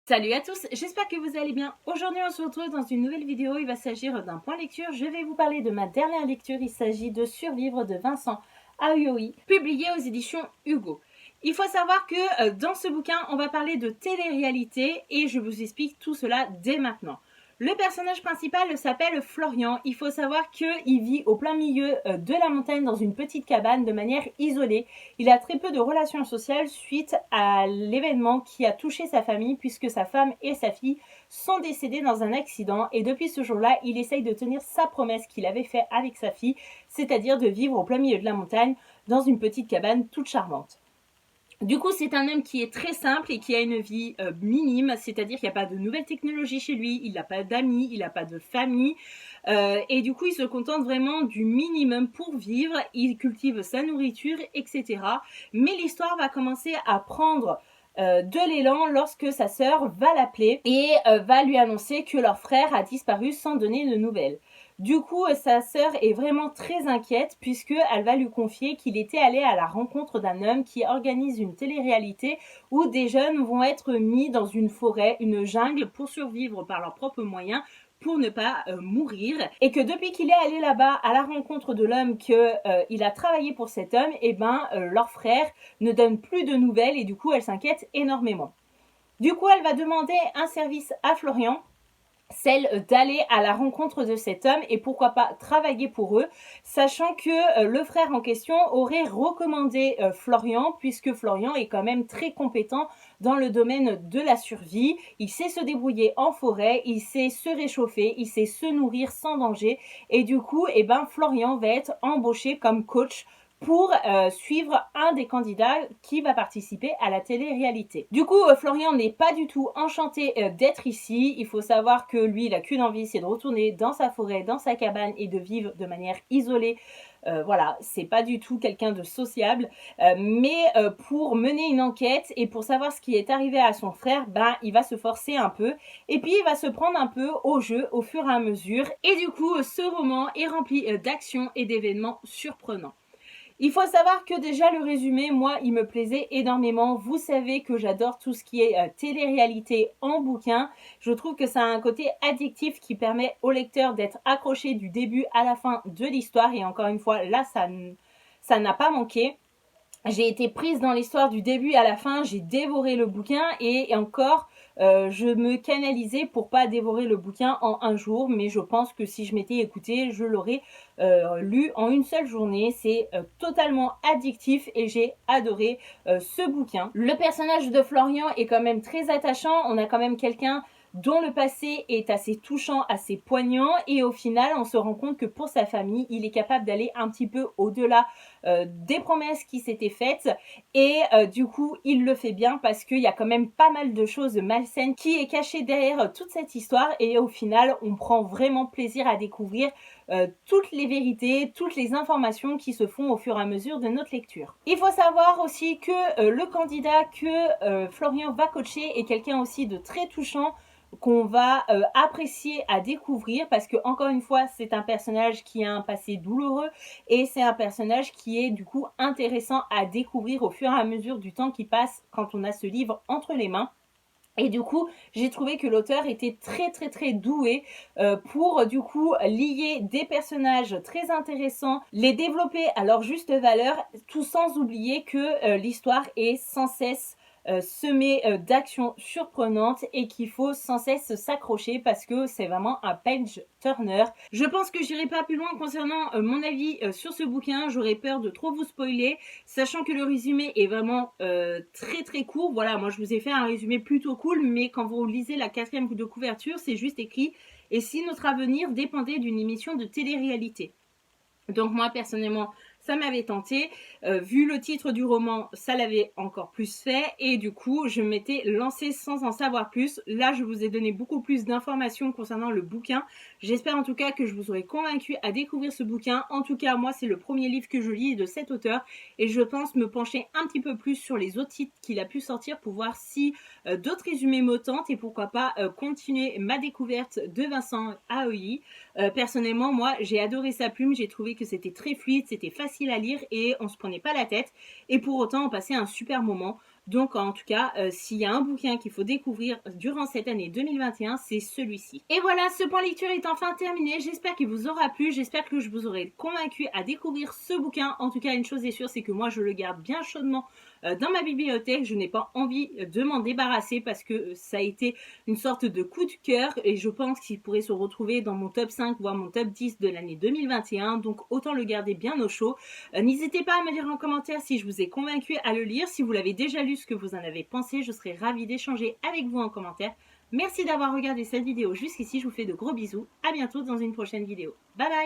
Salut à tous, j'espère que vous allez bien. Aujourd'hui on se retrouve dans une nouvelle vidéo, il va s'agir d'un point lecture. Je vais vous parler de ma dernière lecture, il s'agit de Survivre de Vincent Aoui, publié aux éditions Hugo. Il faut savoir que dans ce bouquin on va parler de télé-réalité et je vous explique tout cela dès maintenant. Le personnage principal s'appelle Florian. Il faut savoir qu'il vit au plein milieu de la montagne dans une petite cabane de manière isolée. Il a très peu de relations sociales suite à l'événement qui a touché sa famille puisque sa femme et sa fille sont décédées dans un accident et depuis ce jour-là, il essaye de tenir sa promesse qu'il avait faite avec sa fille, c'est-à-dire de vivre au plein milieu de la montagne dans une petite cabane toute charmante. Du coup, c'est un homme qui est très simple et qui a une vie minime, c'est-à-dire qu'il n'y a pas de nouvelles technologies chez lui, il n'a pas d'amis, il n'a pas de famille, et du coup, il se contente vraiment du minimum pour vivre, il cultive sa nourriture, etc. Mais l'histoire va commencer à prendre de l'élan lorsque sa sœur va l'appeler et va lui annoncer que leur frère a disparu sans donner de nouvelles. Du coup, sa sœur est vraiment très inquiète puisqu'elle va lui confier qu'il était allé à la rencontre d'un homme qui organise une télé-réalité où des jeunes vont être mis dans une forêt, une jungle pour survivre par leurs propres moyens pour ne pas mourir et que depuis qu'il est allé là-bas à la rencontre de l'homme qu'il a travaillé pour cet homme, leur frère ne donne plus de nouvelles et du coup elle s'inquiète énormément. Du coup elle va demander un service à Florian, celle d'aller à la rencontre de cet homme et pourquoi pas travailler pour eux, sachant que le frère en question aurait recommandé Florian puisque Florian est quand même très compétent dans le domaine de la survie. Il sait se débrouiller en forêt, il sait se réchauffer, il sait se nourrir sans danger et du coup, Florian va être embauché comme coach pour suivre un des candidats qui va participer à la télé-réalité. Du coup, Florian n'est pas du tout enchanté d'être ici. Il faut savoir que lui, il a qu'une envie, c'est de retourner dans sa forêt, dans sa cabane et de vivre de manière isolée. Voilà, c'est pas du tout quelqu'un de sociable, mais pour mener une enquête et pour savoir ce qui est arrivé à son frère, il va se forcer un peu et puis il va se prendre un peu au jeu au fur et à mesure. Et du coup, ce roman est rempli d'actions et d'événements surprenants. Il faut savoir que déjà le résumé, moi, il me plaisait énormément. Vous savez que j'adore tout ce qui est télé-réalité en bouquin. Je trouve que ça a un côté addictif qui permet au lecteur d'être accroché du début à la fin de l'histoire. Et encore une fois, là, ça n'a pas manqué. J'ai été prise dans l'histoire du début à la fin, j'ai dévoré le bouquin et encore je me canalisais pour pas dévorer le bouquin en un jour, mais je pense que si je m'étais écoutée, je l'aurais lu en une seule journée. C'est totalement addictif et j'ai adoré ce bouquin. Le personnage de Florian est quand même très attachant, on a quand même quelqu'un dont le passé est assez touchant, assez poignant et au final on se rend compte que pour sa famille il est capable d'aller un petit peu au-delà des promesses qui s'étaient faites et du coup il le fait bien parce qu'il y a quand même pas mal de choses malsaines qui est cachées derrière toute cette histoire et au final on prend vraiment plaisir à découvrir toutes les vérités, toutes les informations qui se font au fur et à mesure de notre lecture. Il faut savoir aussi que le candidat que Florian va coacher est quelqu'un aussi de très touchant qu'on va apprécier à découvrir parce que encore une fois c'est un personnage qui a un passé douloureux et c'est un personnage qui est du coup intéressant à découvrir au fur et à mesure du temps qui passe quand on a ce livre entre les mains. Et du coup, j'ai trouvé que l'auteur était très doué pour du coup lier des personnages très intéressants, les développer à leur juste valeur, tout sans oublier que l'histoire est sans cesse semée d'actions surprenantes et qu'il faut sans cesse s'accrocher parce que c'est vraiment un page turner. Je pense que j'irai pas plus loin concernant mon avis sur ce bouquin, j'aurais peur de trop vous spoiler, sachant que le résumé est vraiment très court. Voilà, moi je vous ai fait un résumé plutôt cool, mais quand vous lisez la 4e de couverture, c'est juste écrit « Et si notre avenir dépendait d'une émission de télé-réalité ?» Donc moi personnellement ça m'avait tenté, vu le titre du roman ça l'avait encore plus fait et du coup je m'étais lancée sans en savoir plus. Là je vous ai donné beaucoup plus d'informations concernant le bouquin, j'espère en tout cas que je vous aurai convaincu à découvrir ce bouquin. En tout cas moi c'est le premier livre que je lis de cet auteur et je pense me pencher un petit peu plus sur les autres titres qu'il a pu sortir pour voir si d'autres résumés me tentent et pourquoi pas continuer ma découverte de Vincent Aoui. Personnellement, moi, j'ai adoré sa plume, j'ai trouvé que c'était très fluide, c'était facile à lire et on se prenait pas la tête. Et pour autant, on passait un super moment. Donc en tout cas, s'il y a un bouquin qu'il faut découvrir durant cette année 2021, c'est celui-ci. Et voilà, ce point lecture est enfin terminé. J'espère qu'il vous aura plu, j'espère que je vous aurai convaincu à découvrir ce bouquin. En tout cas, une chose est sûre, c'est que moi je le garde bien chaudement dans ma bibliothèque. Je n'ai pas envie de m'en débarrasser parce que ça a été une sorte de coup de cœur et je pense qu'il pourrait se retrouver dans mon top 5 voire mon top 10 de l'année 2021. Donc autant le garder bien au chaud. N'hésitez pas à me dire en commentaire si je vous ai convaincu à le lire. Si vous l'avez déjà lu, ce que vous en avez pensé, je serais ravie d'échanger avec vous en commentaire. Merci d'avoir regardé cette vidéo jusqu'ici, je vous fais de gros bisous. À bientôt dans une prochaine vidéo. Bye bye.